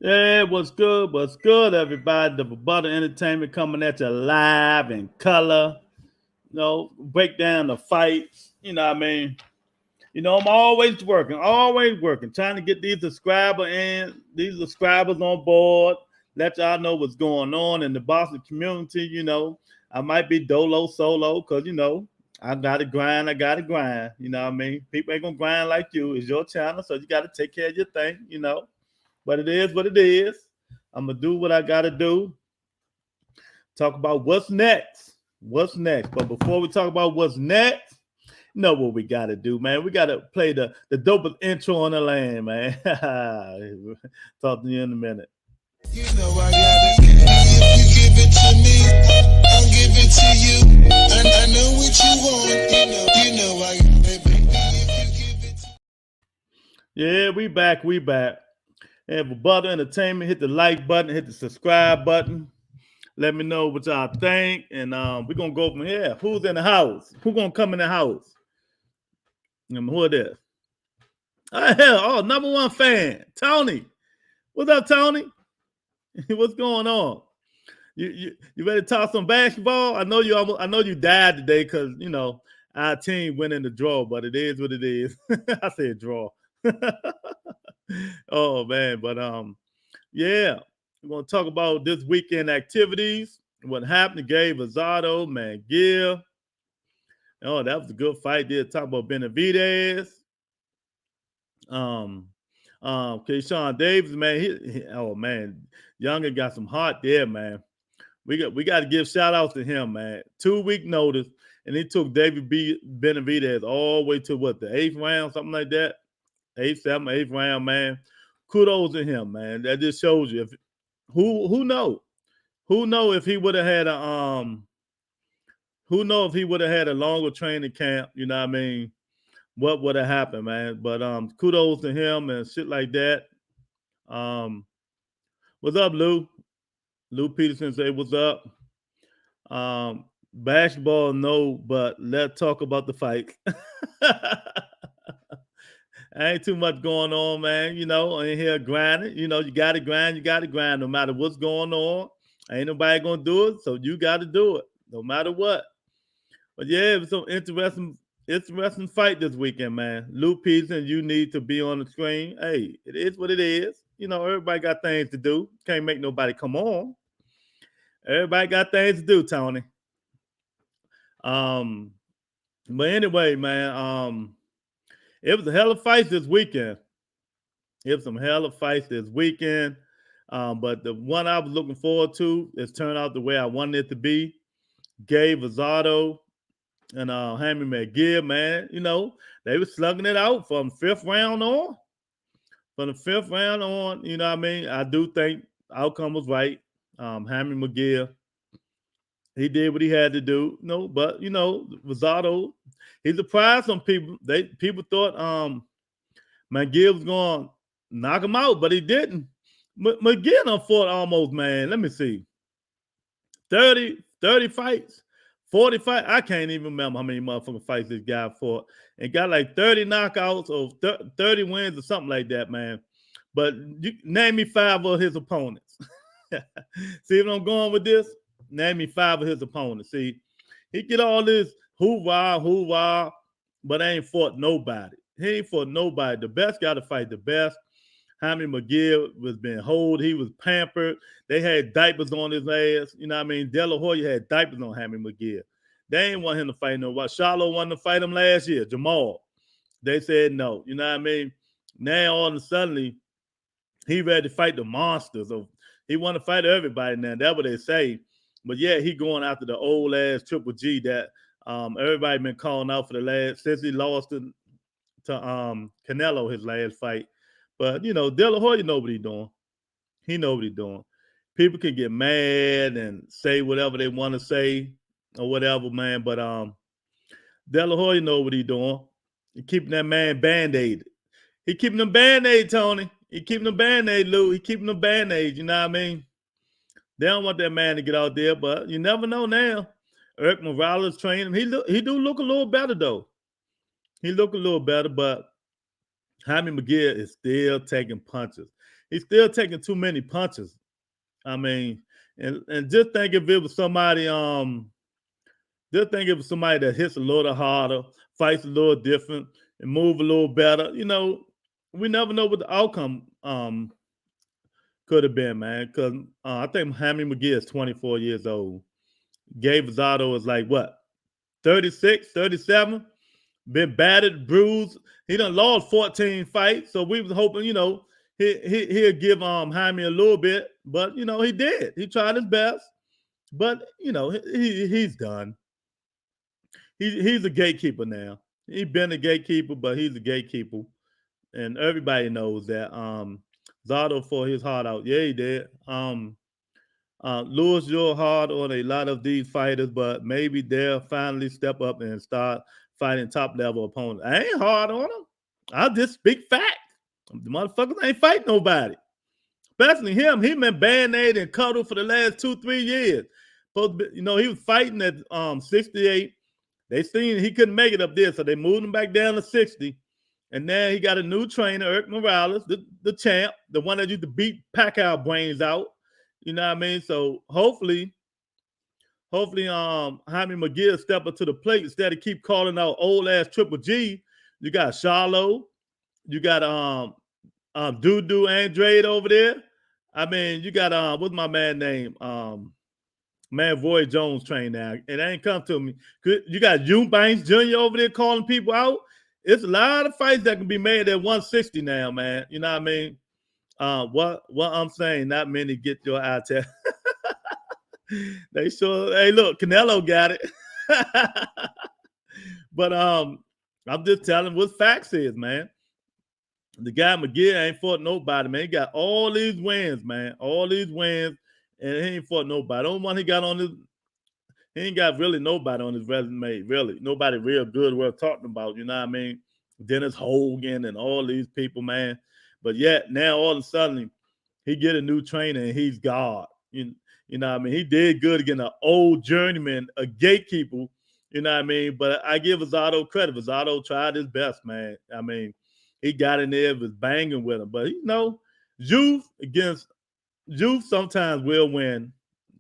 Yeah, what's good? What's good, everybody? The Butter Entertainment coming at you live in color. Break down the fights. What I mean? I'm always working, trying to get these subscribers on board, let y'all know what's going on in the Boston community. I might be dolo solo because, I gotta grind, You know what I mean? People ain't gonna grind like you. It's your channel, so you gotta take care of your thing. But it is what it is. I'm gonna do what I gotta do. Talk about what's next. What's next? But before we talk about what's next, you know what we gotta do, man. We gotta play the dopest intro on the land, man. Talk to you in a minute. You know I got it. If you give it to me, I'll give it to you. I know what you want. You know I got it, baby. If you give it to Yeah, we back. We back. And for Butter Entertainment, hit the like button, hit the subscribe button. Let me know what y'all think, and we're gonna go from here. Who's in the house? Who gonna come in the house? Who it is? Number one fan, Tony. What's up, Tony? What's going on? You ready to talk some basketball? I know you died today because our team went in the draw, but it is what it is. I said draw. Oh man, but yeah, we're gonna talk about this weekend activities. What happened to Gabe Rosado, man, Gill. Oh, that was a good fight. Did talk about Benavidez. Keyshawn Davis, man. Oh man, Younger got some heart there, man. We got to give shout outs to him, man. 2-week notice, and he took Benavidez all the way to what, the 8th round, something like that. 8th round, man. Kudos to him, man. That just shows you who know if he would have had a longer training camp, you know what I mean, what would have happened, man. But kudos to him and shit like that. What's up, Lou? Lou Peterson say what's up. Basketball, no, but let's talk about the fight. Ain't too much going on, man. In here grinding. You got to grind. No matter what's going on. Ain't nobody gonna do it, so you got to do it, no matter what. But yeah, it was some interesting fight this weekend, man. Lou Peterson, you need to be on the screen. Hey, it is what it is. Everybody got things to do. Can't make nobody come on. Everybody got things to do, Tony. But anyway, man, it was a hell of fights this weekend. It was some hell of fights this weekend. But the one I was looking forward to has turned out the way I wanted it to be. Gabe Rosado and Hammy McGill, man. They were slugging it out from 5th round on. From the 5th round on, you know what I mean? I do think outcome was right. Hammy McGill, he did what he had to do. But Rosado, he surprised some people. People thought McGill was going to knock him out, but he didn't. McGill done fought almost, man. Let me see. 30 fights, 40 fights. I can't even remember how many motherfucking fights this guy fought. And got like 30 knockouts or 30 wins or something like that, man. But you name me 5 of his opponents. See what I'm going with this? Name me 5 of his opponents. See, he get all this hoorah, but ain't fought nobody. He ain't fought nobody. The best got to fight the best. Hammy McGill was being held. He was pampered. They had diapers on his ass. You know what I mean? De La Hoya had diapers on Hammy McGill. They ain't want him to fight nobody. Charlo wanted to fight him last year, Jamal. They said no. You know what I mean? Now all of a sudden, he ready to fight the monsters. He want to fight everybody now. That's what they say. But yeah, he going after the old ass Triple G that everybody been calling out for the last since he lost to Canelo his last fight. But De La Hoya know what he's doing. He know what he's doing. People can get mad and say whatever they want to say or whatever, man. But De La Hoya know what he's doing. He keeping that man band-aided. He keeping them band-aid, Tony. He keeping them band-aid, Lou. He keeping them band-aid. You know what I mean? They don't want that man to get out there, but you never know now. Eric Morales trained him. He do look a little better though. He look a little better, but Jaime Mungia is still taking punches. He's still taking too many punches. I mean, and just think if it was somebody, just think if it was somebody that hits a little harder, fights a little different, and move a little better. We never know what the outcome could have been, man. Because I think Jaime Mungia is 24 years old. Gabe Rosado is like what, 36, 37? Been battered, bruised. He done lost 14 fights, so we was hoping, he'll give Jaime a little bit, but he did. He tried his best, but he's done. He's a gatekeeper now. He's been a gatekeeper, but he's a gatekeeper, and everybody knows that. Zado for his heart out. Yeah, he did. Lose your heart on a lot of these fighters, but maybe they'll finally step up and start fighting top level opponents. I ain't hard on them. I'll just speak fact. The motherfuckers ain't fighting nobody. Especially him. He been band-aid and cuddled for the last 2-3 years. He was fighting at 68. They seen he couldn't make it up there, so they moved him back down to 60. And now he got a new trainer, Eric Morales, the champ, the one that used to beat Pacquiao brains out. You know what I mean? So hopefully, Jaime Mungia step up to the plate instead of keep calling out old ass Triple G. You got Charlo, you got Dudu Andrade over there. I mean, you got what's my man name? Man, Roy Jones trained now. It ain't come to me. You got Eubanks Jr. over there calling people out. It's a lot of fights that can be made at 160 now, man. You know what I mean? What I'm saying, not many get your eye test. They sure. Hey, look, Canelo got it. But I'm just telling what facts is, man. The guy Mungia ain't fought nobody, man. He got all these wins, man. All these wins, and he ain't fought nobody. The only one he got on his, he ain't got really nobody on his resume, really. Nobody real good worth talking about, you know what I mean? Dennis Hogan and all these people, man. But yet, now all of a sudden, he get a new trainer and he's God. You know what I mean? He did good against an old journeyman, a gatekeeper, you know what I mean? But I give Rosado credit. Rosado tried his best, man. I mean, he got in there, was banging with him. But, Juve sometimes will win,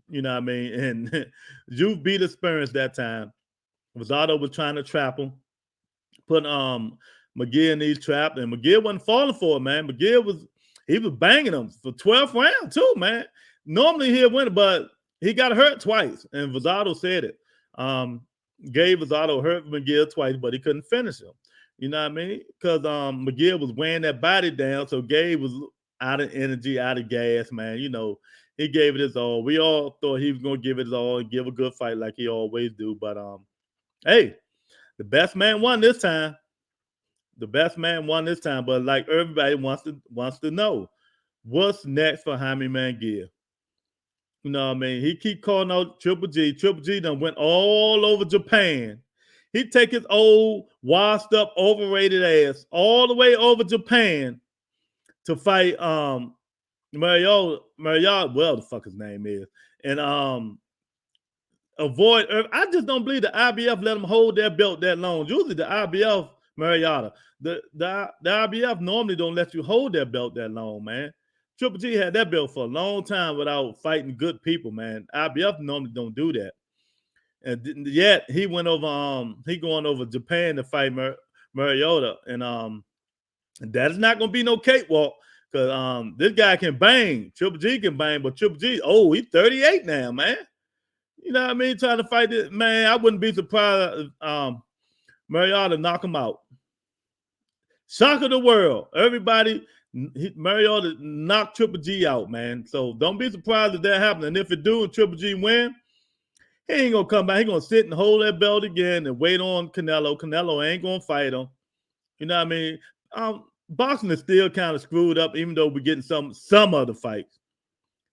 you know what I mean? And Juve beat Experience that time. Rosado was trying to trap him, put Mungia in these traps, and Mungia wasn't falling for it, man. Mungia was banging him for 12th round too, man. Normally he'll win, but he got hurt twice, and Rosado said it. Gabe Rosado hurt Mungia twice, but he couldn't finish him. You know what I mean? Because Mungia was weighing that body down, so Gabe was out of energy, out of gas, man. He gave it his all. We all thought he was going to give it his all and give a good fight like he always do. But, hey, the best man won this time. The best man won this time. But like everybody wants to know, what's next for Jaime Mungia? You know what I mean? He keep calling out Triple G. Triple G done went all over Japan. He take his old, washed up, overrated ass all the way over Japan to fight Mariota, well, the fuck his name is, and avoid. I just don't believe the IBF let him hold their belt that long. Usually the IBF, Mariota, the IBF normally don't let you hold their belt that long, man. Triple G had that belt for a long time without fighting good people, man. IBF normally don't do that. And yet he went over, he going over Japan to fight Mariota, and that is not gonna be no cakewalk. Because this guy can bang. Triple G can bang, but Triple G, he's 38 now, man. You know what I mean? Trying to fight this, man. I wouldn't be surprised if Mariota knock him out. Shock of the world. Everybody, Mariota knocked Triple G out, man. So don't be surprised if that happens. And if it do and Triple G win, he ain't going to come back. He's going to sit and hold that belt again and wait on Canelo. Canelo ain't going to fight him. You know what I mean? Boxing is still kind of screwed up, even though we're getting some of the fights.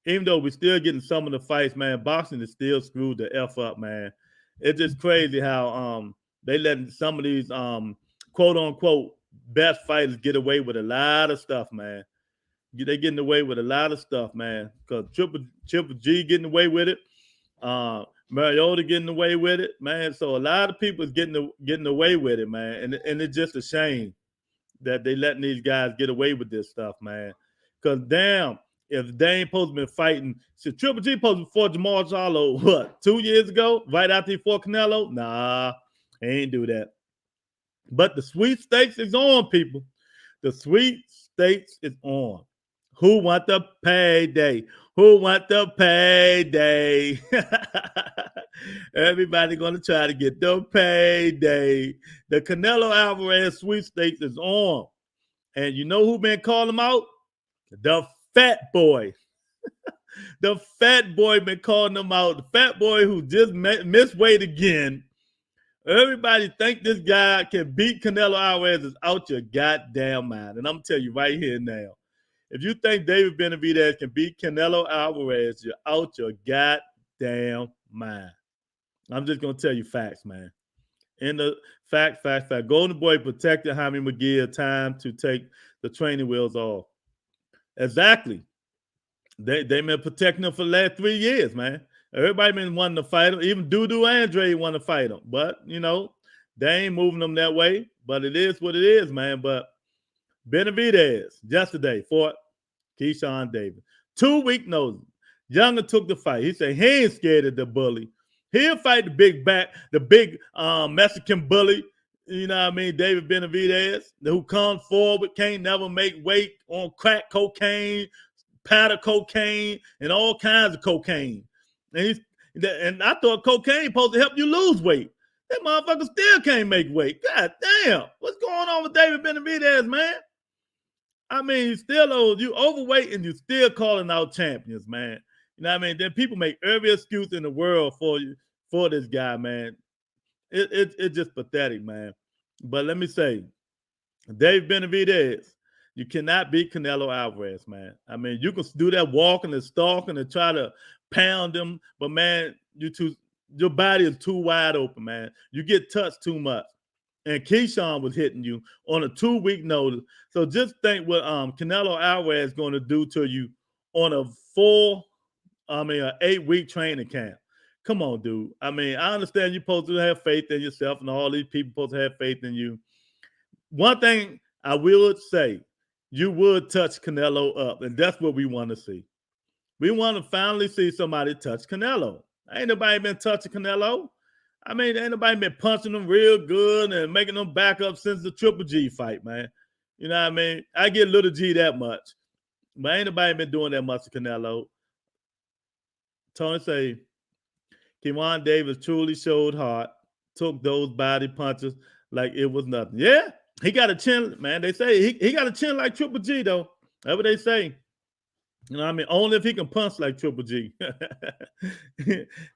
Even though we're still getting some of the fights, man, boxing is still screwed the F up, man. It's just crazy how they letting some of these quote unquote best fighters get away with a lot of stuff, man. They getting away with a lot of stuff, man. Because Triple G getting away with it. Mariota getting away with it, man. So a lot of people is getting away with it, man. And it's just a shame. that they letting these guys get away with this stuff, man. Because damn, if they ain't supposed to be fighting, so Triple G supposed to be for Jamal Charlo, what, 2 years ago? Right after he fought Canelo? Nah, he ain't do that. But the sweepstakes is on, people. The sweepstakes is on. Who want the payday? Who want the payday? Everybody gonna try to get the payday. The Canelo Alvarez sweepstakes is on. And you know who been calling him out? The fat boy. The fat boy been calling him out. The fat boy who just missed weight again. Everybody think this guy can beat Canelo Alvarez is out your goddamn mind. And I'm telling you right here now, if you think David Benavidez can beat Canelo Alvarez, you're out your goddamn mind. I'm just going to tell you facts, man. In the fact. Golden Boy protected Jaime McGee time to take the training wheels off. Exactly. They been protecting him for the last 3 years, man. Everybody been wanting to fight him. Even Dudu Andre want to fight him. But, you know, they ain't moving them that way. But it is what it is, man. But Benavidez, yesterday, fought Keyshawn Davis. 2-week notice. Younger took the fight. He said he ain't scared of the bully. He'll fight the big Mexican bully. You know what I mean? David Benavidez, who comes forward, can't never make weight on crack cocaine, powder cocaine, and all kinds of cocaine. And I thought cocaine supposed to help you lose weight. That motherfucker still can't make weight. God damn. What's going on with David Benavidez, man? I mean, you overweight and you still calling out champions, man. You know what I mean? Then people make every excuse in the world for this guy, man. It's just pathetic, man. But let me say, David Benavidez, you cannot beat Canelo Alvarez, man. I mean, you can do that walking and stalking and try to pound him, but man, your body is too wide open, man. You get touched too much. And Keyshawn was hitting you on a 2-week notice. So just think what Canelo Alvarez is going to do to you on an 8-week training camp. Come on, dude. I mean, I understand you're supposed to have faith in yourself and all these people supposed to have faith in you. One thing I will say, you would touch Canelo up, and that's what we want to see. We want to finally see somebody touch Canelo. Ain't nobody been touching Canelo. I mean, ain't nobody been punching him real good and making them back up since the Triple G fight, man. You know what I mean? I get Little G that much, but ain't nobody been doing that much to Canelo. Tony say, Keyshawn Davis truly showed heart, took those body punches like it was nothing. Yeah, he got a chin, man. They say he got a chin like Triple G, though. That's what they say. You know what I mean? Only if he can punch like Triple G.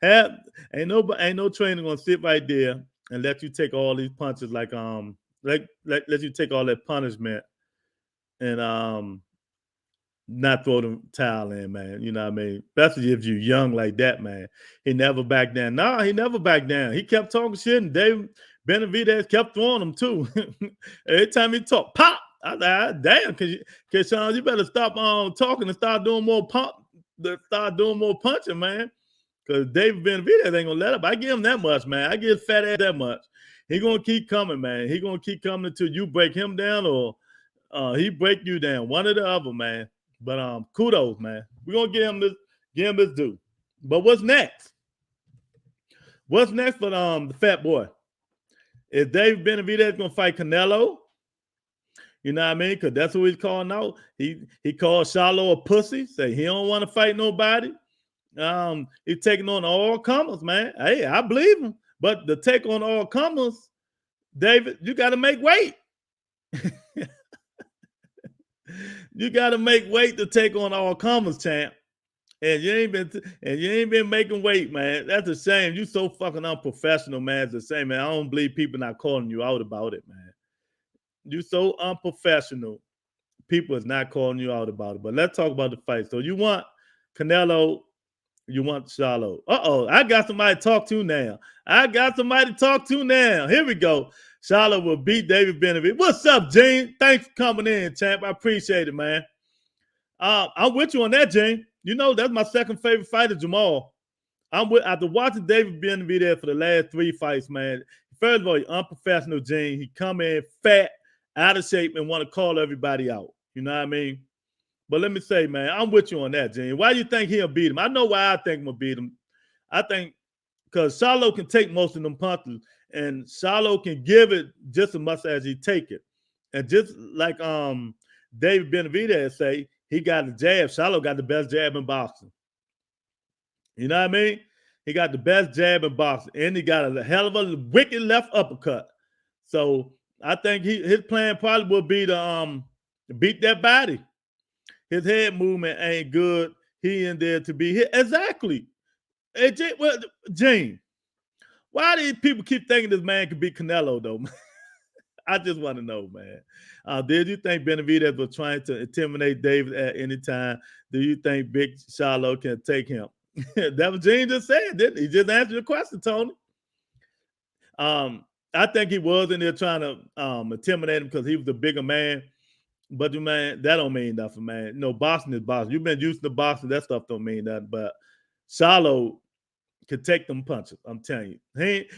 Ain't no trainer gonna sit right there and let you take all these punches like let you take all that punishment and not throw the towel in, man. You know what I mean? Especially if you're young like that, man. He never backed down. No, he never backed down. He kept talking shit, and David Benavidez kept throwing him too. Every time he talked, pop. I was like, damn, Keyshawn, you better stop talking and start doing more punching, man. Because David Benavidez ain't gonna let up. I give him that much, man. I give fat ass that much. He gonna keep coming, man. He gonna keep coming until you break him down or he break you down. One or the other, man. But kudos, man. We're gonna give him this due. But what's next? What's next for the fat boy? Is David Benavidez gonna fight Canelo? You know what I mean? Because that's what he's calling out. He called Charlo a pussy. Say he don't want to fight nobody. He's taking on all comers, man. Hey, I believe him. But to take on all comers, David, you got to make weight. You got to make weight to take on all comers, champ. And you ain't been making weight, man. That's a shame. You so fucking unprofessional, man. It's a shame, man. I don't believe people not calling you out about it, man. You so unprofessional. People is not calling you out about it. But let's talk about the fight. So you want Canelo, you want Charlo. I got somebody to talk to now. Here we go. Charlo will beat David Benavidez. What's up, Gene? Thanks for coming in, champ. I appreciate it, man. I'm with you on that, Gene. You know, that's my second favorite fighter, Jamal. After watching David Benavidez for the last 3 fights, man. First of all, he unprofessional, Gene. He come in fat, out of shape and want to call everybody out. You know what I mean? But let me say, man, I'm with you on that, Gene. Why do you think he'll beat him? I know why I think he'll beat him. I think because Charlo can take most of them punches, and Charlo can give it just as much as he take it. And just like David Benavidez say, he got the jab. Charlo got the best jab in boxing. You know what I mean? He got the best jab in boxing, and he got a hell of a wicked left uppercut. So I think his plan probably will be to beat that body. His head movement ain't good. He in there to be hit. Exactly. Hey, Gene, why do people keep thinking this man could beat Canelo, though? I just want to know, man. Did you think Benavidez was trying to intimidate David at any time? Do you think Big Charlo can take him? That was Gene just said, didn't he? He just answered the question, Tony. I think he was in there trying to intimidate him because he was a bigger man. But man, that don't mean nothing, man. You know, boxing is boxing. You've been used to boxing. That stuff don't mean nothing. But Charlo could take them punches. I'm telling you.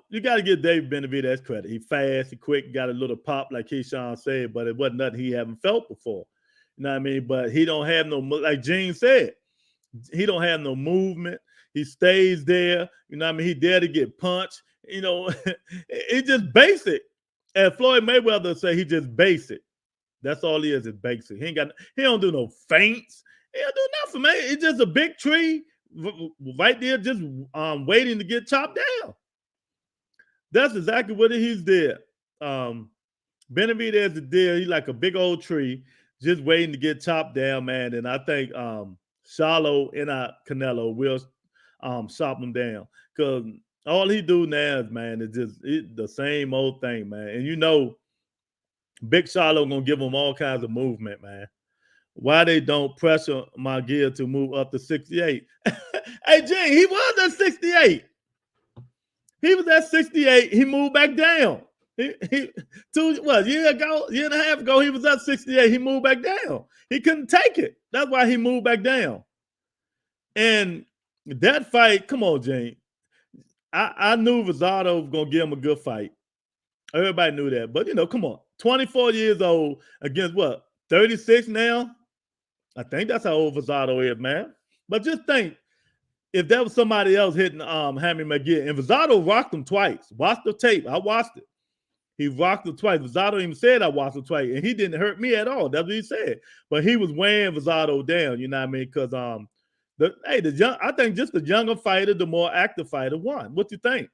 You got to give David Benavidez credit. He fast, he quick, got a little pop, like Keyshawn said, but it wasn't nothing he haven't felt before. You know what I mean? But he don't have no, like Gene said, he don't have no movement. He stays there. You know what I mean? He there to get punched. You know, it's just basic. As Floyd Mayweather say, he just basic. That's all he is basic. He don't do no feints. He don't do nothing, man. It's just a big tree right there, just waiting to get chopped down. That's exactly what he's there. Benavidez is there. He's like a big old tree, just waiting to get chopped down, man. And I think Charlo and Canelo will chop him down, because all he do now is, man, is just the same old thing, man. And you know, Big Charlo gonna give him all kinds of movement, man. Why they don't pressure Mungia to move up to 68? Hey, Gene, he was at 68. He was at 68. He moved back down. Year and a half ago, he was at 68. He moved back down. He couldn't take it. That's why he moved back down. And that fight, come on, Gene. I knew Rosado was gonna give him a good fight. Everybody knew that. But come on. 24 years old against what? 36 now? I think that's how old Rosado is, man. But just think, if that was somebody else hitting Hammy McGee, and Rosado rocked him twice. Watch the tape. I watched it. He rocked him twice. Rosado even said I watched him twice, and he didn't hurt me at all. That's what he said. But he was weighing Rosado down, you know what I mean? Because I think just the younger fighter, the more active fighter won. What you think?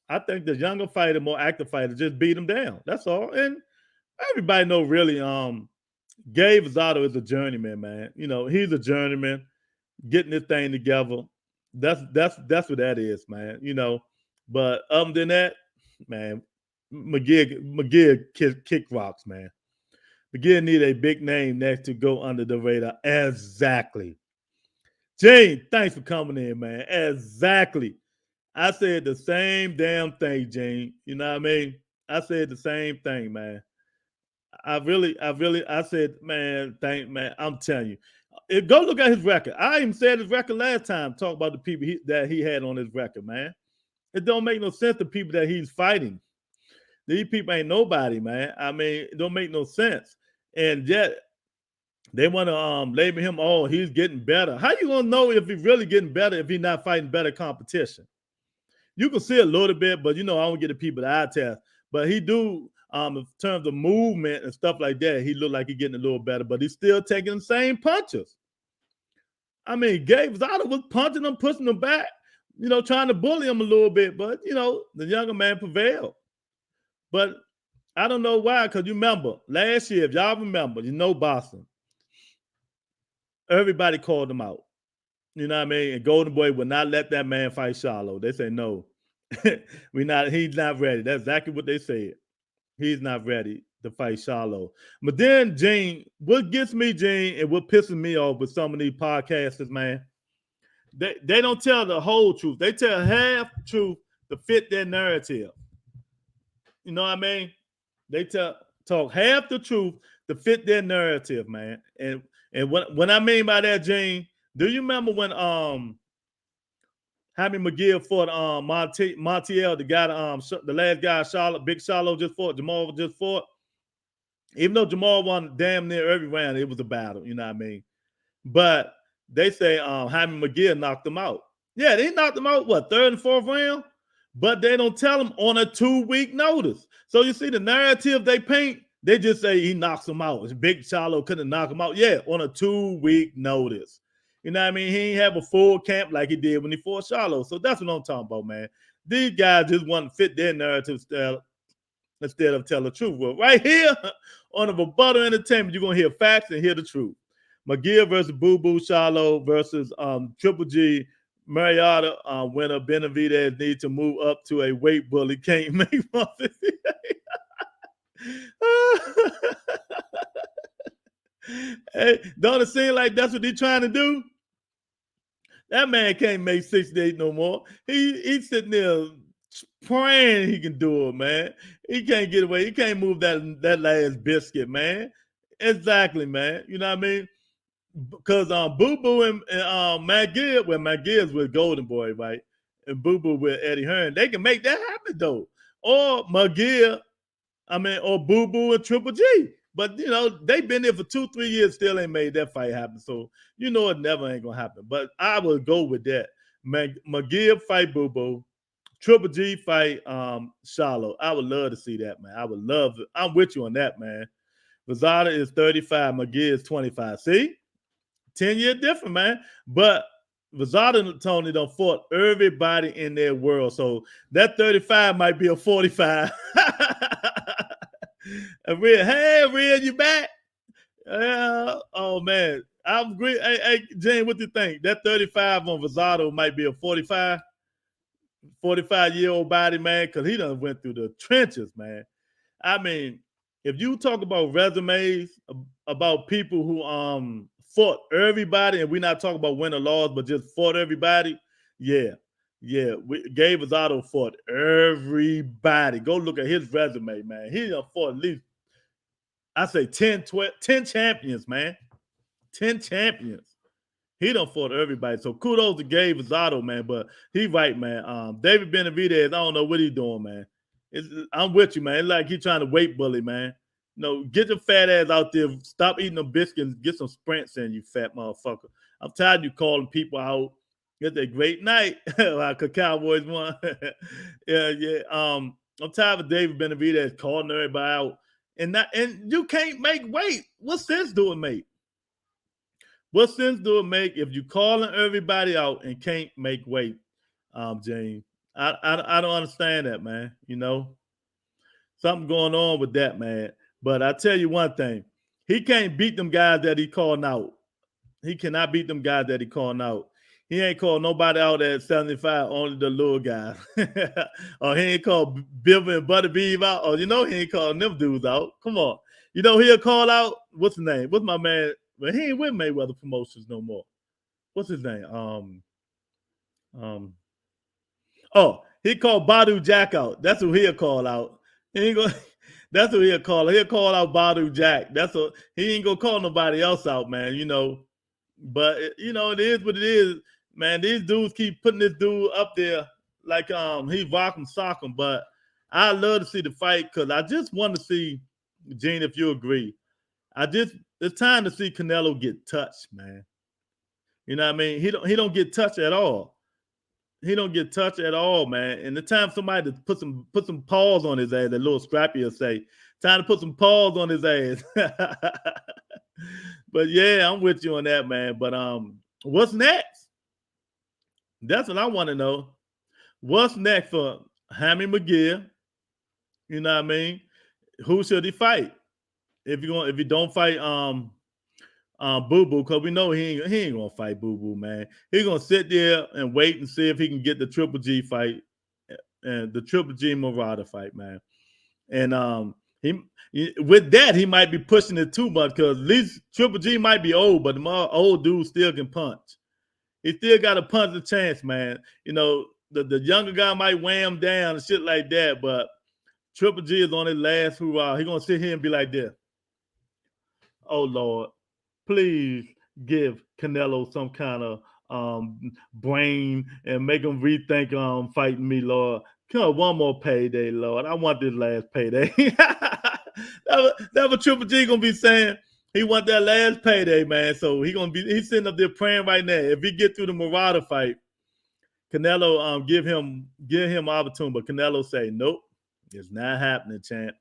I think the younger fighter, more active fighter, just beat him down. That's all. And everybody know really Gabe Rosado is a journeyman, man. He's a journeyman, getting this thing together. That's what that is, man. But other than that, man, McGee kick rocks, man. McGee need a big name next to go under the radar. Exactly. Gene, thanks for coming in, man. Exactly. I said the same damn thing, Gene. You know what I mean? I said the same thing, man. I said, man, I'm telling you. Go look at his record. I even said his record last time, talk about the people that he had on his record, man. It don't make no sense to people that he's fighting. These people ain't nobody, man. I mean, it don't make no sense. And yet, they want to label him, oh, he's getting better. How you going to know if he's really getting better if he's not fighting better competition? You can see a little bit, but I don't get the people the eye test. But he do, in terms of movement and stuff like that, he look like he's getting a little better, but he's still taking the same punches. I mean, Gabe Rosado was punching him, pushing him back, trying to bully him a little bit, but, the younger man prevailed. But I don't know why, because you remember, last year, if y'all remember, Boston, everybody called him out. You know what I mean? And Golden Boy would not let that man fight Charlo. They say no. He's not ready. That's exactly what they said. He's not ready to fight Charlo. But then, Gene, what gets me, Gene, and what pisses me off with some of these podcasters, man, they don't tell the whole truth. They tell half truth to fit their narrative. You know what I mean? They talk half the truth to fit their narrative, man. And what I mean by that, Gene, do you remember when Jaime McGill fought Montiel, the guy, the last guy, Charlo, Big Charlo just fought, Jamal just fought. Even though Jamal won damn near every round, it was a battle. You know what I mean? But they say Jaime McGill knocked him out. Yeah, they knocked him out, what, third and fourth round? But they don't tell him on a 2-week notice. So you see the narrative they paint, they just say he knocks him out. Big Charlo couldn't knock him out. Yeah, on a 2-week notice. You know what I mean? He ain't have a full camp like he did when he fought Charlo. So that's what I'm talking about, man. These guys just want to fit their narrative style instead of tell the truth. Well, right here on the Rebuttal Entertainment, you're going to hear facts and hear the truth. McGill versus Boo Boo Charlo versus Triple G. Mariota winner Benavidez needs to move up to a weight bully. Can't make muffins. Hey, don't it seem like that's what they're trying to do? That man can't make 68 no more. He's sitting there praying he can do it, man. He can't get away. He can't move that last biscuit, man. Exactly, man. You know what I mean? Because Boo Boo and McGill, well, McGill's with Golden Boy, right? And Boo Boo with Eddie Hearn. They can make that happen, though. Or McGill, or Boo Boo and Triple G. But, you know, they've been there for 2-3 years, still ain't made that fight happen. So, you know, it never ain't going to happen. But I will go with that. McGill fight Boo Boo. Triple G fight Charlo. I would love to see that, man. I would love it. I'm with you on that, man. Rosada is 35. McGill is 25. See? 10-year difference, man. But Rosada and Tony done fought everybody in their world. So that 35 might be a 45. Hey, Real, you back? Oh, man. I agree. Hey, Jane, what do you think? That 35 on Rosado might be a 45-year-old body, man, because he done went through the trenches, man. I mean, if you talk about resumes, about people who fought everybody, and we're not talking about win or loss, but just fought everybody, yeah. Gabe Rosado fought everybody. Go look at his resume, man. He done fought at least, I say 10 champions, man. 10 champions. He done fought everybody. So kudos to Gabe Rosado, man. But he right, man. David Benavidez, I don't know what he's doing, man. I'm with you, man. It's like he's trying to weight bully, man. No, get your fat ass out there. Stop eating them biscuits. Get some sprints in, you fat motherfucker. I'm tired of you calling people out. It's a great night. Like the Cowboys won. Yeah. I'm tired of David Benavidez calling everybody out. And you can't make weight. What sense do it make? What sense do it make if you calling everybody out and can't make weight, James? I don't understand that, man. You know, something going on with that, man. But I tell you one thing, he can't beat them guys that he calling out. He cannot beat them guys that he calling out. He ain't called nobody out at 75, only the little guys. Or he ain't called Bill and Butterbeef out. Or, you know, he ain't calling them dudes out. Come on. You know, he'll call out, what's his name? What's my man? But he ain't with Mayweather Promotions no more. What's his name? He called Badu Jack out. That's who he'll call out. He ain't gonna. That's who he'll call. He'll call out Badu Jack. That's what he ain't gonna call nobody else out, man. You know. But you know, it is what it is, man. These dudes keep putting this dude up there like he rock him, sock him. But I love to see the fight because I just want to see, Gene, if you agree. It's time to see Canelo get touched, man. You know what I mean? He don't get touched at all. He don't get touched at all, man. And the time somebody to put some paws on his ass, that little Scrappy will say, time to put some paws on his ass. But yeah, I'm with you on that, man. But what's next? That's what I want to know. What's next for Jaime McGill? You know what I mean? Who should he fight? If you don't fight Boo Boo, because we know he ain't gonna fight Boo Boo, man. He's gonna sit there and wait and see if he can get the Triple G fight and the Triple G Murata fight, man. And with that, he might be pushing it too much because at least Triple G might be old, but the old dude still can punch. He still got a punch a chance, man. You know, the younger guy might weigh him down and shit like that, but Triple G is on his last hurrah. He's gonna sit here and be like this. Oh Lord, please give Canelo some kind of brain and make them rethink fighting me, Lord. Come on, one more payday, Lord. I want this last payday. That's what Triple G gonna be saying. He want that last payday, man. So he's sitting up there praying right now. If he get through the Murata fight, Canelo give him opportunity, but Canelo say nope, it's not happening, champ.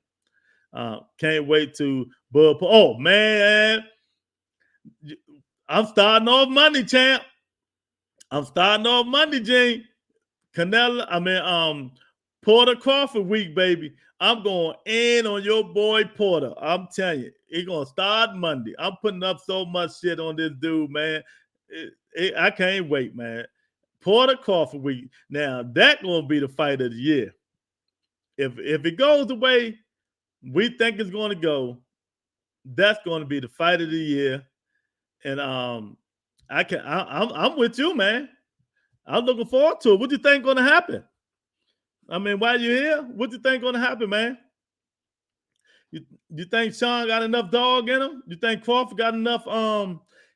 Can't wait to Bud. Oh man, I'm starting off Monday, champ. I'm starting off Monday, Gene. Porter Crawford week, baby. I'm going in on your boy Porter. I'm telling you, he's gonna start Monday. I'm putting up so much shit on this dude, man. I can't wait, man. Porter Crawford week. Now that gonna be the fight of the year. If it goes the way we think it's going to go, that's going to be the fight of the year. And I'm with you, man. I'm looking forward to it. What do you think going to happen? I mean, while you're here, what do you think going to happen, man? You think Sean got enough dog in him? You think Crawford got enough?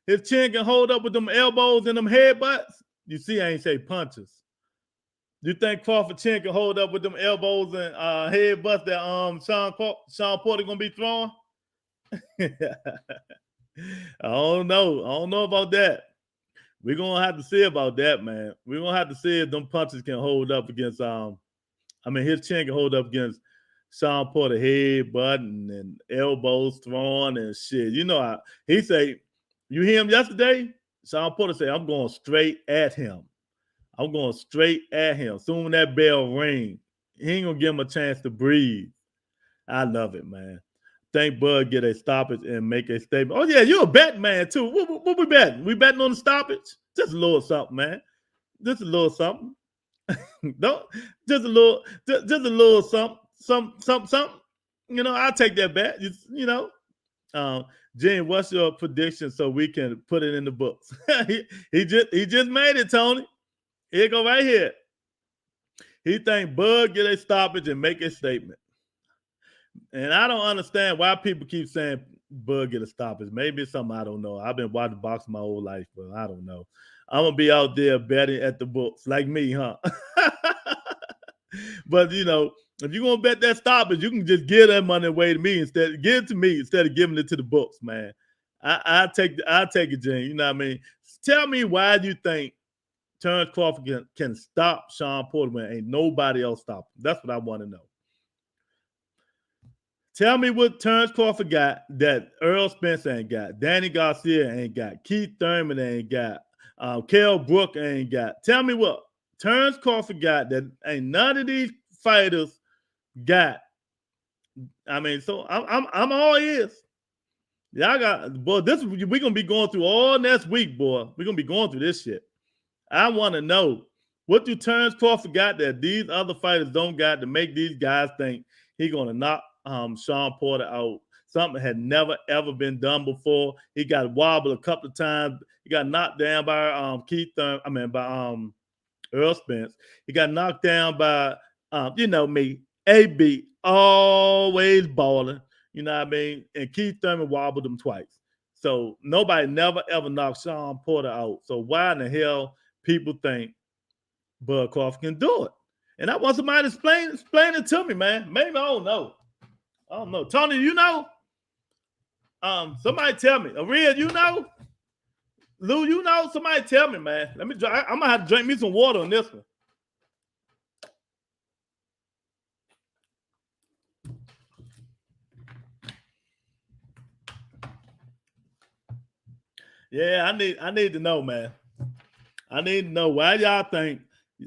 His chin can hold up with them elbows and them headbutts. You see, I ain't say punches. You think Crawford chin can hold up with them elbows and headbutts that Sean Porter gonna be throwing? I don't know about that. We're gonna have to see about that, man. We're gonna have to see if them punches can hold up against his chin can hold up against Sean Porter headbutting and elbows throwing and shit. You know how he say, you hear him yesterday? Sean Porter say, I'm going straight at him. I'm going straight at him. Soon that bell ring, he ain't gonna give him a chance to breathe. I love it, man. Think Bud get a stoppage and make a statement. Oh yeah, you're a bet man too. What we betting? We betting on the stoppage? Just a little something, man. Just a little something. Just a little something. You know, I'll take that bet. Jen, what's your prediction so we can put it in the books? he just made it, Tony. Here you go right here. He think Bud get a stoppage and make a statement. And I don't understand why people keep saying Bud get a stoppage. Maybe it's something I don't know. I've been watching boxing my whole life, but I don't know. I'm going to be out there betting at the books like me, huh? But, you know, if you're going to bet that stoppage, you can just give that money away to me instead of giving it to the books, man. I'll take it, Jane. You know what I mean? Tell me why you think Terrence Crawford can stop Sean Porter when ain't nobody else stop him. That's what I want to know. Tell me what Terrence Crawford got that Earl Spence ain't got, Danny Garcia ain't got, Keith Thurman ain't got, Kell Brook ain't got. Tell me what Terrence Crawford got that ain't none of these fighters got. I mean, so I'm all ears. Y'all got, boy, we're gonna be going through all next week, boy. We're gonna be going through this shit. I want to know, what do Terrence Crawford got that these other fighters don't got to make these guys think he gonna knock Sean Porter out? Something had never ever been done before. He got wobbled a couple of times. He got knocked down by Earl Spence. He got knocked down by AB, always balling. You know what I mean? And Keith Thurman wobbled him twice. So nobody never ever knocked Sean Porter out. So why in the hell people think Bud Crawford can do it? And I want somebody to explain it to me, man. Maybe I don't know. Tony, you know? Somebody tell me. Aria, you know? Lou, you know? Somebody tell me, man. I'm gonna have to drink me some water on this one. Yeah, I need to know, man. I need to know why y'all think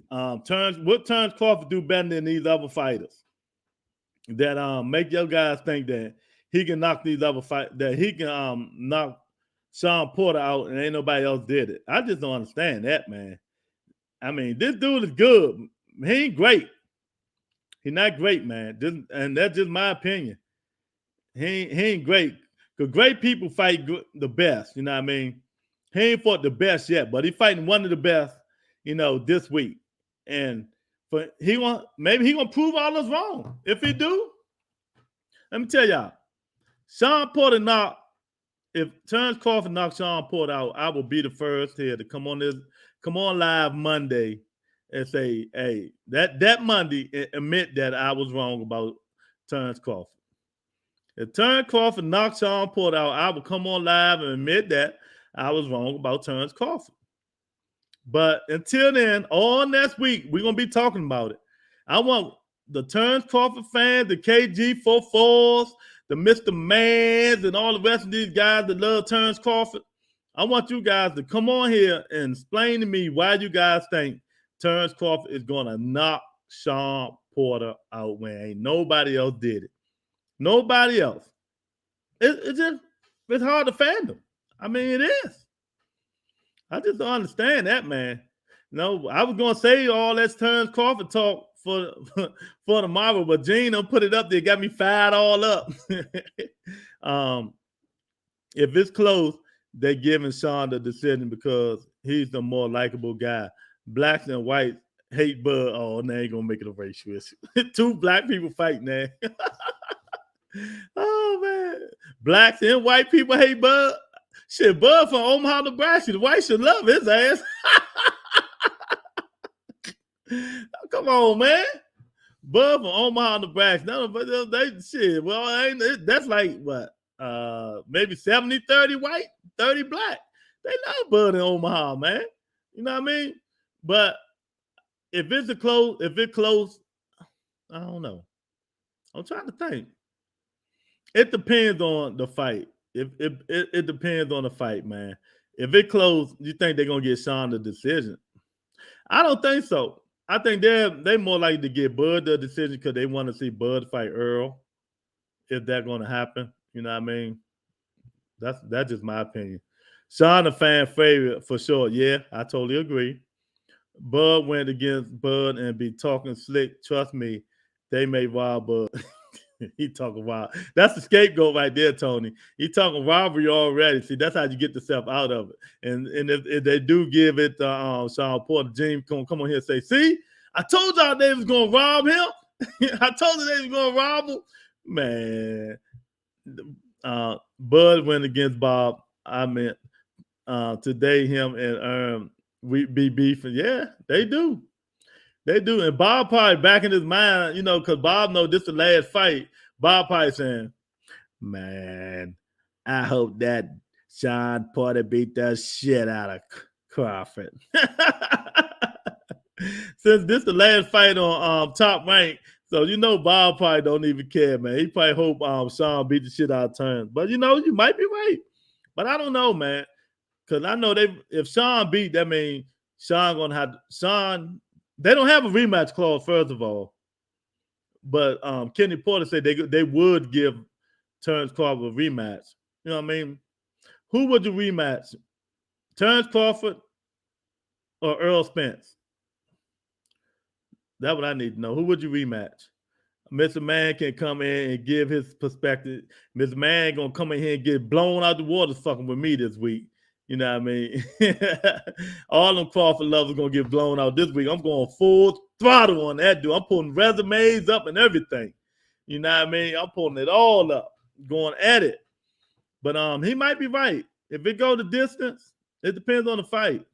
what Terrence Crawford do better than these other fighters that make your guys think that he can knock these other fighters, that he can knock Sean Porter out and ain't nobody else did it. I just don't understand that, man. I mean, this dude is good. He ain't great. He's not great, man. And that's just my opinion. He ain't great. Because great people fight the best, you know what I mean? He ain't fought the best yet, but he's fighting one of the best, this week. And maybe he gonna prove all us wrong. If he do, let me tell y'all, Sean Porter knocked if Terrence Crawford knocks Sean Porter out, I will be the first here to come on live Monday and say, hey, that Monday, admit that I was wrong about Terrence Crawford. If Terrence Crawford knocks Sean Porter out, I will come on live and admit that I was wrong about Terrence Crawford. But until then, all next week, we're going to be talking about it. I want the Terrence Crawford fans, the KG44s, the Mr. Mans, and all the rest of these guys that love Terrence Crawford. I want you guys to come on here and explain to me why you guys think Terrence Crawford is going to knock Sean Porter out when ain't nobody else did it. Nobody else. It's hard to fathom. I mean, it is. I just don't understand that, man. No, I was gonna say all that Terrence Crawford talk for tomorrow, but Gene put it up there, got me fired all up. If it's close, they're giving Sean the decision because he's the more likable guy. Blacks and whites hate Bud. Oh, now ain't gonna make it a racial issue. Two black people fighting there. Oh man, blacks and white people hate Bud. Shit, Bud from Omaha, Nebraska. The whites should love his ass. Come on, man. Bud from Omaha, Nebraska. No, but they shit. Well, that's like what? Maybe 70-30 white, 30 black. They love Bud in Omaha, man. You know what I mean? But if it's close, I don't know. I'm trying to think. It depends on the fight. It depends on the fight, man. If it close, you think they're gonna get Sean the decision? I don't think so. I think they more likely to get Bud the decision because they want to see Bud fight Earl. If that's gonna happen, you know what I mean? That's just my opinion. Sean a fan favorite for sure. Yeah, I totally agree. Bud went against Bud and be talking slick. Trust me, they may rob Bud. He talking wild. That's the scapegoat right there, Tony. He talking robbery already. See, that's how you get yourself out of it. And if they do give it to Sean Porter, James gonna come on here and say, see, I told y'all they was gonna rob him. I told you they was gonna rob him. Man, Bud went against Bob. I mean, today him and we be beefing. Yeah, they do. They do. And Bob probably back in his mind, you know, because Bob know this is the last fight. Bob probably saying, man, I hope that Sean Porter beat the shit out of Crawford. Since this is the last fight on Top Rank, so you know Bob probably don't even care, man. He probably hope Sean beat the shit out of Terrence. But you know, you might be right. But I don't know, man. Because I know if Sean beat, that means Sean gonna have Sean. They don't have a rematch clause, first of all. But Kenny Porter said they would give Terrence Crawford a rematch. You know what I mean? Who would you rematch? Terrence Crawford or Earl Spence? That's what I need to know. Who would you rematch? Mr. Man can come in and give his perspective. Mr. Man gonna come in here and get blown out the water fucking with me this week. You know what I mean? All them Crawford lovers gonna get blown out this week. I'm going full throttle on that dude. I'm pulling resumes up and everything. You know what I mean? I'm pulling it all up, going at it. But he might be right. If it go the distance, it depends on the fight.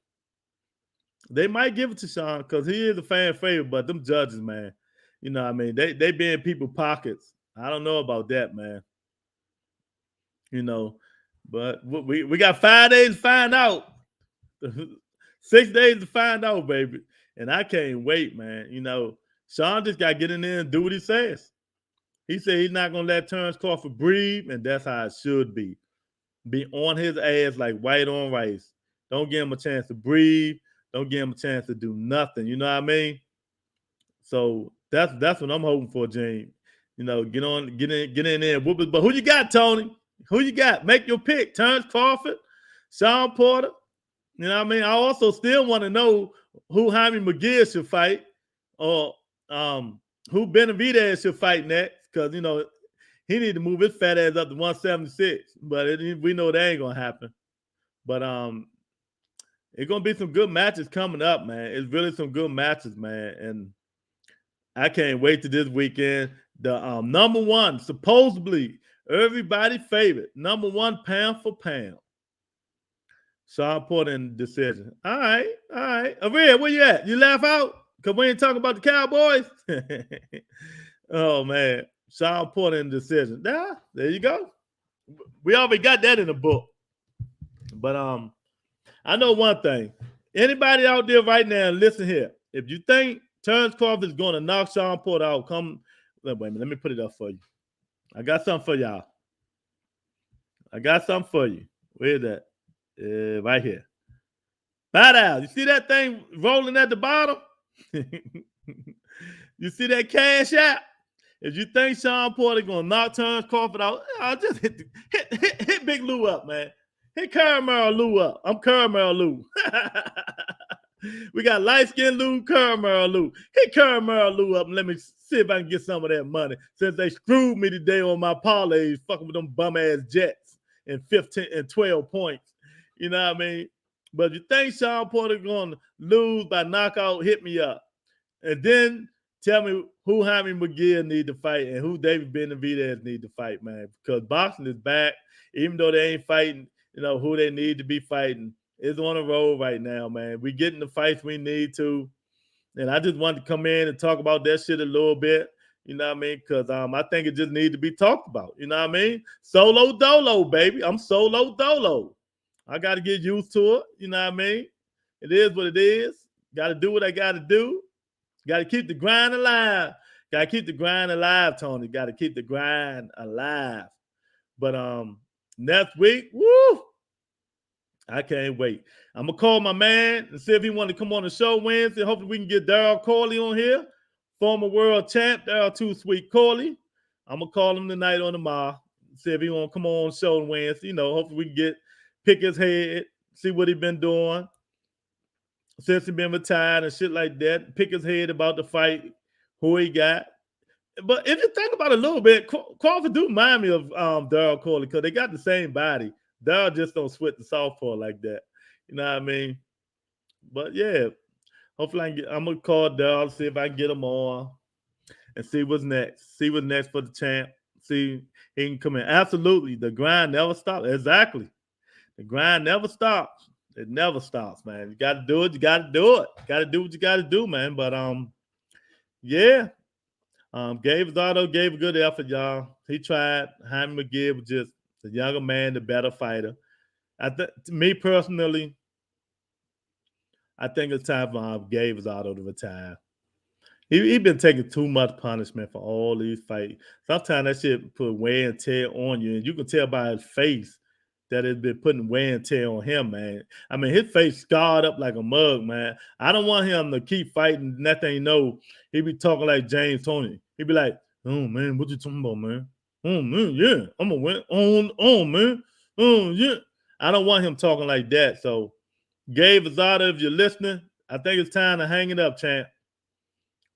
They might give it to Sean because he is a fan favorite, but them judges, man, you know what I mean? They be in people's pockets. I don't know about that, man. You know. But we got 5 days to find out. 6 days to find out, baby. And I can't wait, man. You know, Sean just got to get in there and do what he says. He said he's not going to let Terrence Crawford breathe, and that's how it should be. Be on his ass like white on rice. Don't give him a chance to breathe. Don't give him a chance to do nothing. You know what I mean? So that's what I'm hoping for, James. You know, get in there. But who you got, Tony? Who you got? Make your pick. Terrence Crawford, Sean Porter. You know what I mean? I also still want to know who Jaime McGill should fight or who Benavidez should fight next because, you know, he need to move his fat ass up to 176. But we know that ain't going to happen. But it's going to be some good matches coming up, man. It's really some good matches, man. And I can't wait to this weekend. The number one, supposedly, Everybody favorite. Number 1 pound for pound. Sean Porter in the decision. All right. Aria, where you at? You laugh out? Because we ain't talking about the Cowboys. Oh, man. Sean Porter in the decision. There you go. We already got that in the book. But I know one thing. Anybody out there right now, listen here. If you think Terrence Crawford is going to knock Sean Porter out, wait a minute. Let me put it up for you. I got something for y'all. Where's that? Right here. Bow down. You see that thing rolling at the bottom? You see that cash app? If you think Sean Porter going to knock Terrence Crawford out, I'll just hit Big Lou up, man. Hit Caramel Lou up. I'm Caramel Lou. We got light-skinned Lou, Caramel Lou. Hit Caramel Lou up and let me see if I can get some of that money. Since they screwed me today on my parlays, fucking with them bum-ass Jets and 15 and 12 points. You know what I mean? But you think Sean Porter going to lose by knockout, hit me up. And then tell me who Jaime McGill need to fight and who David Benavidez need to fight, man. Because boxing is back. Even though they ain't fighting, who they need to be fighting. It's on the road right now, man. We getting the fights we need to. And I just wanted to come in and talk about that shit a little bit. You know what I mean? Because I think it just needs to be talked about. You know what I mean? Solo dolo, baby. I'm solo dolo. I got to get used to it. You know what I mean? It is what it is. Got to do what I got to do. Got to keep the grind alive. Got to keep the grind alive, Tony. Got to keep the grind alive. But next week, woo! I can't wait. I'm going to call my man and see if he want to come on the show Wednesday. Hopefully we can get Daryl Corley on here. Former world champ, Daryl Too Sweet Corley. I'm going to call him tonight or tomorrow. See if he want to come on the show Wednesday. Hopefully we can pick his head, see what he been doing since he been retired and shit like that. Pick his head about the fight, who he got. But if you think about it a little bit, Crawford do remind me of Daryl Corley because they got the same body. Daryl just don't sweat the southpaw like that. You know what I mean? But yeah, hopefully I'm going to call Daryl, see if I can get him on and see what's next. See what's next for the champ. See he can come in. Absolutely. The grind never stops. Exactly. The grind never stops. It never stops, man. You got to do it. You got to do it. Got to do what you got to do, man. But yeah. Gabe Zardo gave a good effort, y'all. He tried. Jaime McGill was just the younger man, the better fighter. Me personally, I think it's time for Gabe Zardo to retire. He been taking too much punishment for all these fights. Sometimes that shit put wear and tear on you, and you can tell by his face that it's been putting wear and tear on him, man. I mean, his face scarred up like a mug, man. I don't want him to keep fighting. Nothing, he be talking like James Toney. He be like, "Oh man, what you talking about, man? Oh man, yeah, I'm gonna win. Oh man, oh yeah." I don't want him talking like that. So, Gabe Azada, if you're listening, I think it's time to hang it up, champ.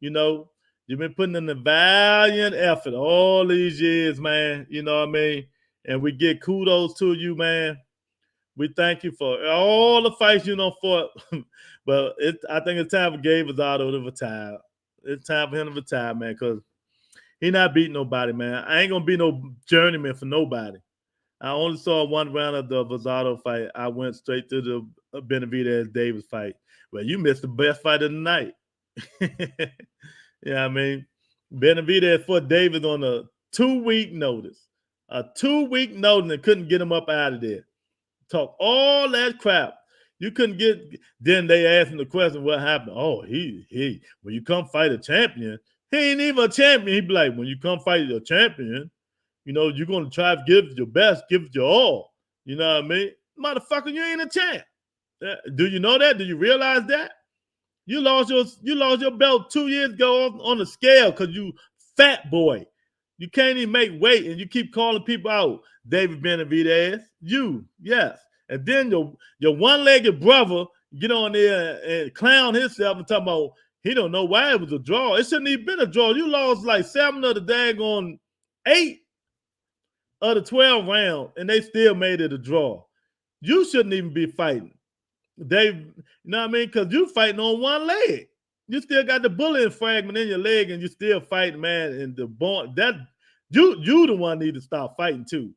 You've been putting in a valiant effort all these years, man. You know what I mean? And we get kudos to you, man. We thank you for all the fights you fought. But I think it's time for Gabe Azada to retire. It's time for him to retire, man, because he not beating nobody, man. I ain't going to be no journeyman for nobody. I only saw one round of the Vazado fight. I went straight to the Benavidez Davis fight. Well, you missed the best fight of the night. Yeah, I mean, Benavidez fought Davis on a 2-week notice. A 2-week notice and couldn't get him up out of there. Talk all that crap. You couldn't get. Then they asked him the question, what happened? Oh, he when you come fight a champion, he ain't even a champion. He'd be like, when you come fight a champion, you're going to try to give it your best, give it your all. You know what I mean? Motherfucker, you ain't a champ. Do you know that? Do you realize that? You lost your belt 2 years ago on the scale because you fat boy. You can't even make weight, and you keep calling people out. David Benavidez, yes. And then your one-legged brother get on there and clown himself and talk about he don't know why it was a draw. It shouldn't even been a draw. You lost like 7 of the daggone 8 of the 12 rounds, and they still made it a draw. You shouldn't even be fighting. You know what I mean? Because you fighting on one leg. You still got the bullet fragment in your leg, and you still fighting, man. And the bone, You the one need to stop fighting too.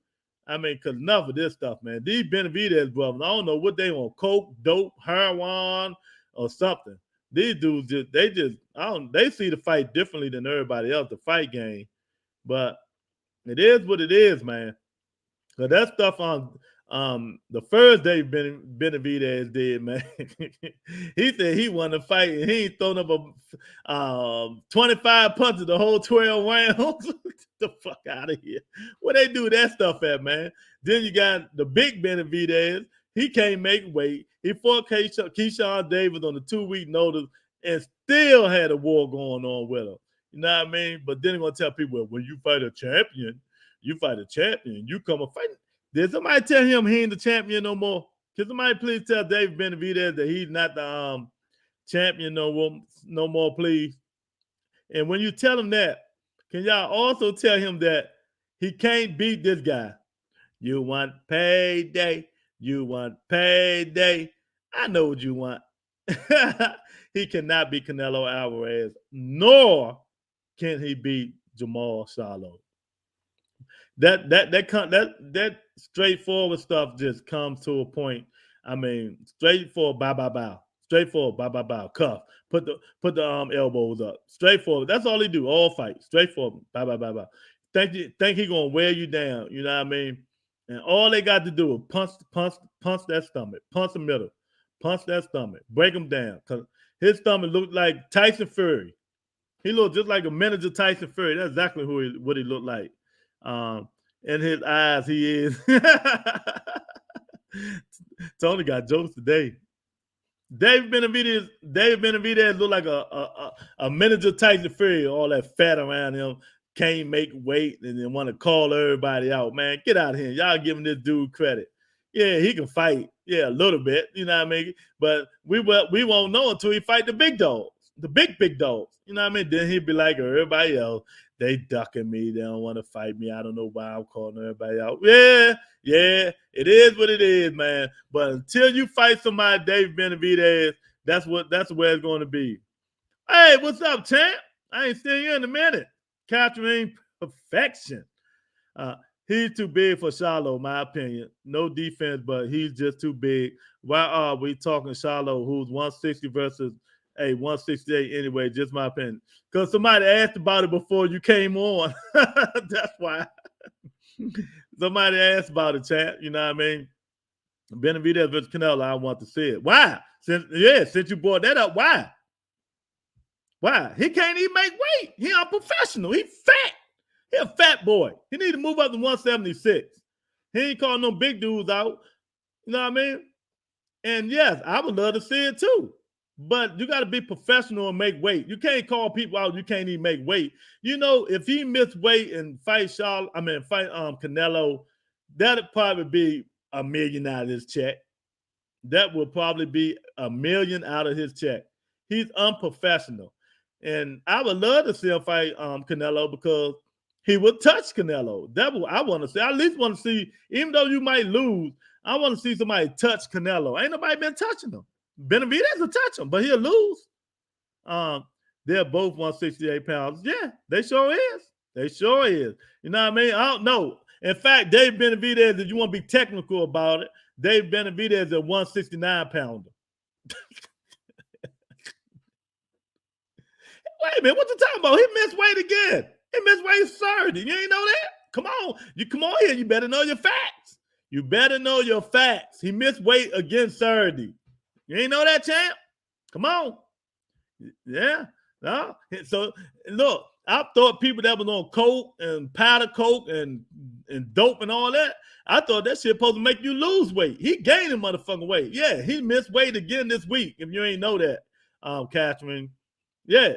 I mean, cause enough of this stuff, man. These Benavidez brothers, I don't know what they want, coke, dope, heroin, or something. These dudes they see the fight differently than everybody else, the fight game. But it is what it is, man. So that stuff on the first day Benavidez did, man. He said he wanted to fight and he ain't thrown up a 25 punches the whole 12 rounds. Get the fuck out of here. Where they do that stuff at, man? Then you got the big Benavidez. He can't make weight. He fought Keyshawn Davis on the 2-week notice and still had a war going on with him. You know what I mean? But then they're going to tell people, well, when you fight a champion, you fight a champion. You come and fight. Did somebody tell him he ain't the champion no more? Can somebody please tell David Benavidez that he's not the champion no more, please? And when you tell him that, can y'all also tell him that he can't beat this guy? You want payday. You want payday. I know what you want. He cannot beat Canelo Alvarez, nor can he beat Jamal Charlo. That straightforward stuff just comes to a point. I mean, straightforward, bow. Straightforward, bow. Cuff. Put the elbows up. Straightforward. That's all he do. All fight. Straightforward, bow. Think he gonna wear you down. You know what I mean? And all they got to do is punch that stomach, punch the middle, punch that stomach, break him down. Cause his stomach looked like Tyson Fury. He looked just like a miniature Tyson Fury. That's exactly what he looked like. In his eyes, he is. Tony got jokes today. David Benavidez looked like a miniature Tyson Fury. All that fat around him, can't make weight, and then want to call everybody out. Man, get out of here! Y'all giving this dude credit. Yeah, he can fight. Yeah, a little bit. You know what I mean? But we won't know until he fight the big dogs, the big dogs. You know what I mean? Then he'd be like everybody else. They ducking me. They don't want to fight me. I don't know why I'm calling everybody out. Yeah, it is what it is, man. But until you fight somebody, David Benavidez, that's where it's going to be. Hey, what's up, champ? I ain't seen you in a minute. Capturing perfection. He's too big for Charlo, my opinion. No defense, but he's just too big. Why are we talking Charlo, who's 160 versus 168 anyway? Just my opinion. Because somebody asked about it before you came on. That's why. Somebody asked about it, chat. You know what I mean? Benavidez versus Canelo, I want to see it. Why? Since you brought that up, why? Why? He can't even make weight. He unprofessional. He fat. He a fat boy. He need to move up to 176. He ain't calling no big dudes out. You know what I mean? And yes, I would love to see it too. But you got to be professional and make weight. You can't call people out. You can't even make weight. You know, if he missed weight and fight Canelo, that'd probably be $1 million out of his check. That will probably be $1 million out of his check. He's unprofessional. And I would love to see him fight Canelo because he would touch Canelo. That's what I want to see. I at least want to see, even though you might lose, I want to see somebody touch Canelo. Ain't nobody been touching him. Benavidez will touch him, but he'll lose. They're both 168 pounds. Yeah, they sure is. They sure is. You know what I mean? I don't know. In fact, Dave Benavidez, if you want to be technical about it, Dave Benavidez is a 169 pounder. Wait a minute, what you talking about? He missed weight again. He missed weight Saturday. You ain't know that? Come on. You come on here. You better know your facts. You better know your facts. He missed weight again Saturday. You ain't know that, champ? Come on. Yeah. No. So, look, I thought people that was on coke and powder coke and dope and all that, I thought that shit supposed to make you lose weight. He gained a motherfucking weight. Yeah, he missed weight again this week, if you ain't know that, Catherine. Yeah,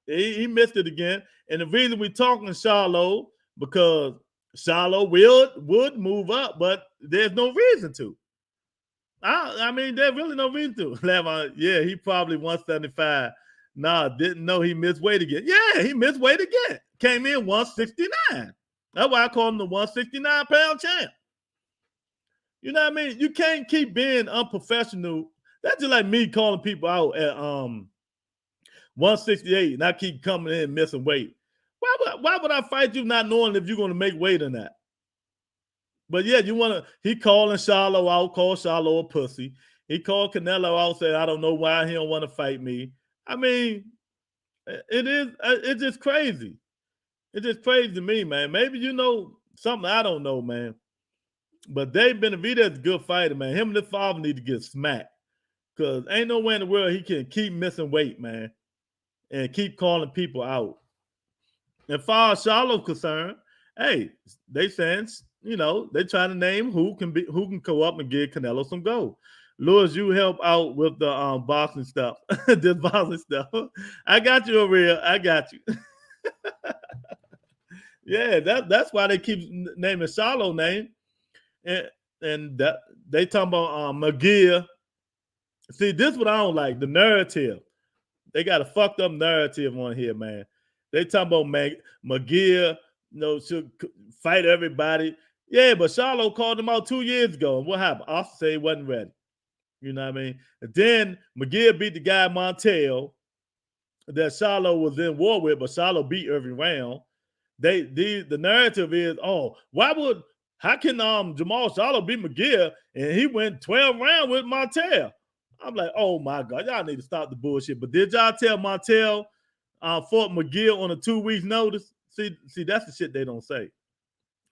he missed it again. And the reason we're talking Charlo, because Charlo would move up, but there's no reason to. I mean, there's really no reason to. Yeah, he probably 175. Nah, didn't know he missed weight again. Yeah, he missed weight again. Came in 169. That's why I call him the 169-pound champ. You know what I mean? You can't keep being unprofessional. That's just like me calling people out at 168, and I keep coming in missing weight. Why Why would I fight you not knowing if you're going to make weight or not? But yeah, you want to. He calling Charlo out, called Charlo a pussy. He called Canelo out, said, I don't know why he don't want to fight me. I mean, it's just crazy. It's just crazy to me, man. Maybe you know something I don't know, man. But Dave Benavidez is a good fighter, man. Him and his father need to get smacked. Because ain't no way in the world he can keep missing weight, man. And keep calling people out. As far as Charlo concerned, hey, they saying, you know, they trying to name who can go up and give Canelo some gold. Lewis, you help out with the boxing stuff. This boxing stuff. I got you over here. I got you. Yeah, that's why they keep naming Charlo name. And that they talking about Mungia. See, this is what I don't like, the narrative. They got a fucked up narrative on here, man. They talking about Mungia, you know, should fight everybody. Yeah, but Charlo called him out 2 years ago. And what happened? Austin said he wasn't ready. You know what I mean? And then Mungia beat the guy Montel that Charlo was in war with, but Charlo beat every round. The narrative is, oh, how can Jamal Charlo beat Mungia and he went 12 rounds with Montel? I'm like, oh my God, y'all need to stop the bullshit. But did y'all tell Montel fought Mungia on a 2 weeks notice? See, that's the shit they don't say.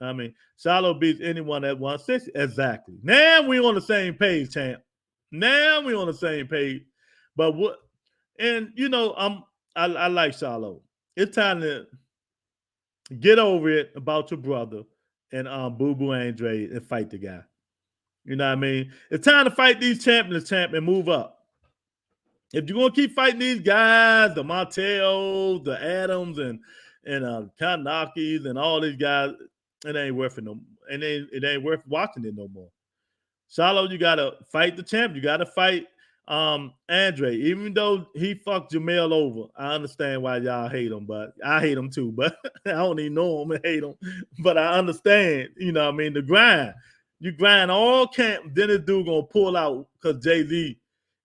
I mean, Charlo beats anyone at 160. Exactly. Now we on the same page, champ. Now we on the same page. But what? And you know, I like Charlo. It's time to get over it about your brother and Boo Boo Andre and fight the guy. You know what I mean? It's time to fight these champions, and move up. If you're gonna keep fighting these guys, the Monteos, the Adams, and Kanakis, and all these guys, it ain't worth it no more. And it ain't worth watching it no more. Charlo, you gotta fight the champ. You gotta fight Andre. Even though he fucked Jamel over, I understand why y'all hate him, but I hate him too. But I don't even know him and hate him. But I understand, you know what I mean, the grind. You grind all camp, then this dude gonna pull out because Jay-Z,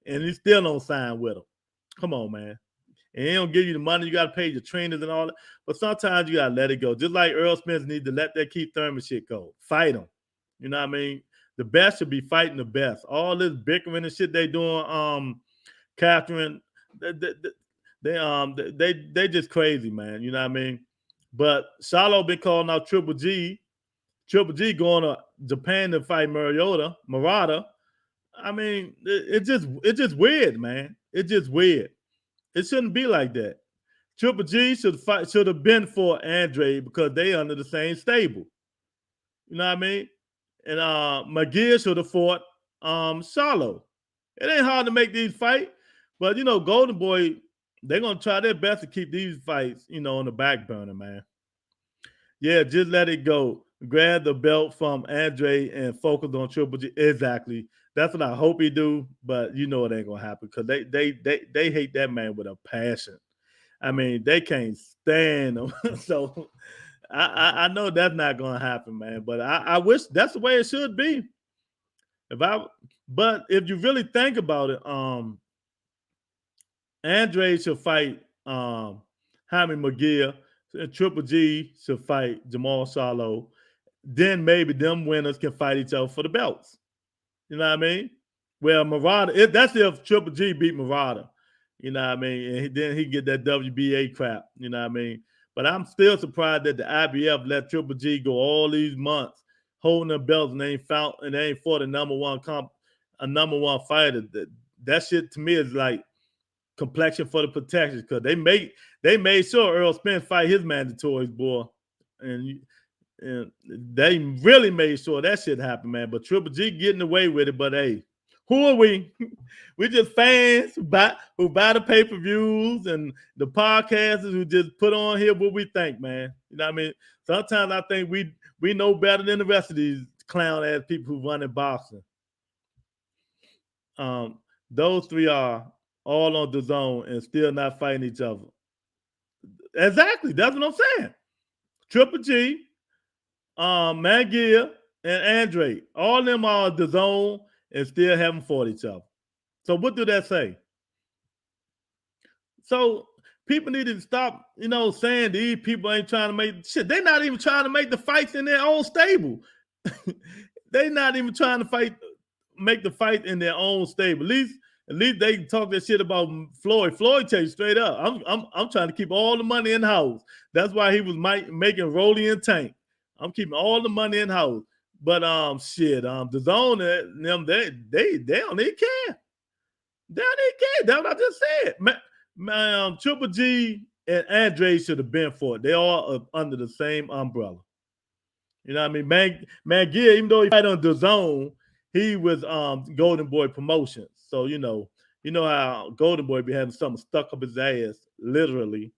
and he still don't sign with him. Come on, man. And he don't give you the money. You got to pay your trainers and all that. But sometimes you got to let it go. Just like Earl Spence need to let that Keith Thurman shit go. Fight him. You know what I mean? The best should be fighting the best. All this bickering and shit they doing, Catherine, they just crazy, man. You know what I mean? But Charlo been calling out Triple G. Triple G going to Japan to fight Murata. I mean, it's just weird, man. It's just weird. It shouldn't be like that. Triple G should have been for Andre because they under the same stable. You know what I mean? And Mungia should have fought Charlo. It ain't hard to make these fights, but you know, Golden Boy, they're gonna try their best to keep these fights, you know, on the back burner, man. Yeah, just let it go. Grab the belt from Andre and focus on Triple G. Exactly. That's what I hope he do, but you know it ain't gonna happen because they hate that man with a passion. I mean, they can't stand him. So I know that's not gonna happen, man. But I wish that's the way it should be. But if you really think about it, Andre should fight Jaime Mungia, and Triple G should fight Jamal Charlo. Then maybe them winners can fight each other for the belts. You know what I mean? Well, Murata, that's if Triple G beat Murata. You know what I mean? And then he get that WBA crap. You know what I mean? But I'm still surprised that the IBF let Triple G go all these months holding the belts and they ain't fought a number one fighter. That shit to me is like complexion for the protection because they made sure Earl Spence fight his mandatories, boy, and they really made sure that shit happened, man. But Triple G getting away with it. But hey, who are we? We just fans who buy the pay-per-views and the podcasters who just put on here what we think, man. You know what I mean? Sometimes I think we know better than the rest of these clown-ass people who run in boxing. Those three are all on the zone and still not fighting each other. Exactly. That's what I'm saying. Triple G, Mungia, and Andre, all of them are the zone and still haven't fought each other. So what do that say? So people need to stop, saying these people ain't trying to make shit. They're not even trying to make the fights in their own stable. They're not even trying to make the fight in their own stable. At least they can talk that shit about Floyd. Floyd tell you straight up, I'm trying to keep all the money in house. That's why he was making Rolly and Tank. I'm keeping all the money in house. But the zone them they don't even care. They don't even care. That's what I just said. Triple G and Andre should have been for it. They all are under the same umbrella. You know what I mean? Mungia, even though he fight on the zone, he was Golden Boy Promotions. So you know how Golden Boy be having something stuck up his ass, literally.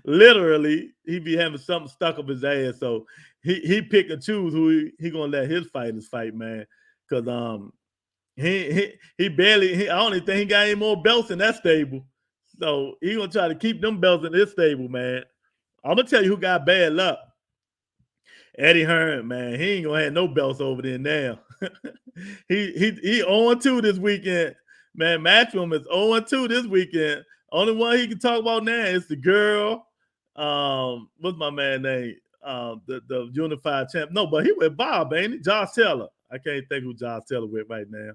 Literally, he be having something stuck up his ass. So he pick and choose who he gonna let his fighters fight, man. Cause he barely I don't even think he got any more belts in that stable. So he gonna try to keep them belts in his stable, man. I'm gonna tell you who got bad luck. Eddie Hearn, man, he ain't gonna have no belts over there now. he 0-2 this weekend. Man, Matchroom is 0-2 this weekend. Only one he can talk about now is the girl. What's my man name? The unified champ. No, but he with Bob, ain't he? Josh Taylor. I can't think who Josh Taylor with right now.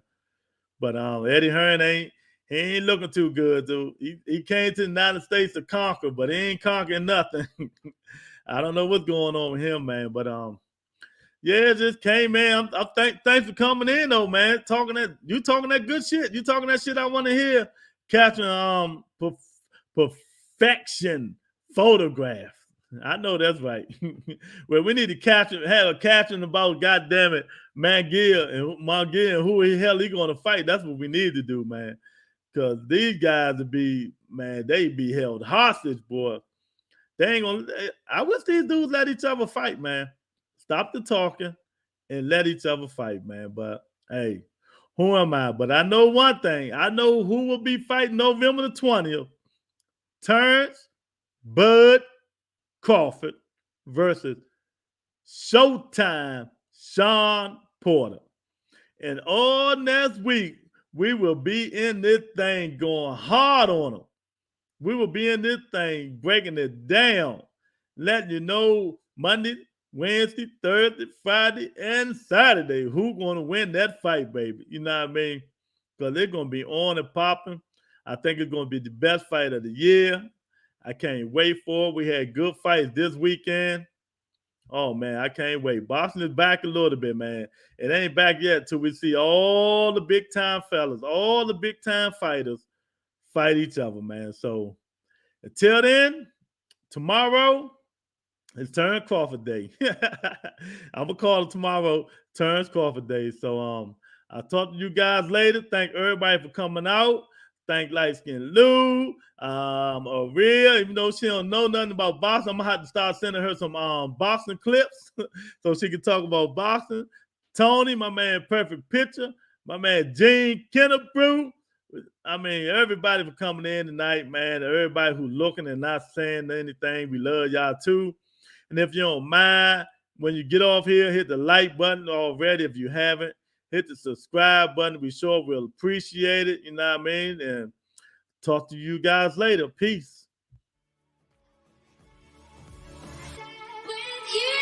But Eddie Hearn he ain't looking too good, dude. He came to the United States to conquer, but he ain't conquering nothing. I don't know what's going on with him, man. But yeah, just came, man. Thanks for coming in, though, man. You talking that good shit. You talking that shit I want to hear. Capturing perfection photograph. I know that's right. Well, we need to have a caption about, goddamn it, Mungia and who the hell he gonna fight. That's what we need to do, man. Because these guys they be held hostage, boy. They ain't gonna. I wish these dudes let each other fight, man. Stop the talking and let each other fight, man. But hey, who am I? But I know one thing. I know who will be fighting November the 20th. Terrence Bud Crawford versus Showtime Sean Porter. And all next week, we will be in this thing going hard on them. We will be in this thing breaking it down, letting you know Monday, Wednesday, Thursday, Friday, and Saturday who's going to win that fight, baby. You know what I mean? Because they're going to be on and popping. I think it's going to be the best fight of the year. I can't wait for it. We had good fights this weekend. Oh, man, I can't wait. Boston is back a little bit, man. It ain't back yet till we see all the big-time fellas, all the big-time fighters fight each other, man. So until then, tomorrow is Terrence Crawford Day. I'm gonna call it tomorrow Terrence Crawford Day. So I'll talk to you guys later. Thank everybody for coming out. Thank Light Skin Lou, Aria, even though she don't know nothing about boxing, I'm gonna have to start sending her some boxing clips so she can talk about boxing. Tony, my man, Perfect Picture, my man Gene Kennebrew. I mean, everybody for coming in tonight, man. Everybody who's looking and not saying anything, we love y'all too. And if you don't mind, when you get off here, hit the like button already. If you haven't, hit the subscribe button. We sure will appreciate it. You know what I mean? And talk to you guys later. Peace. With you.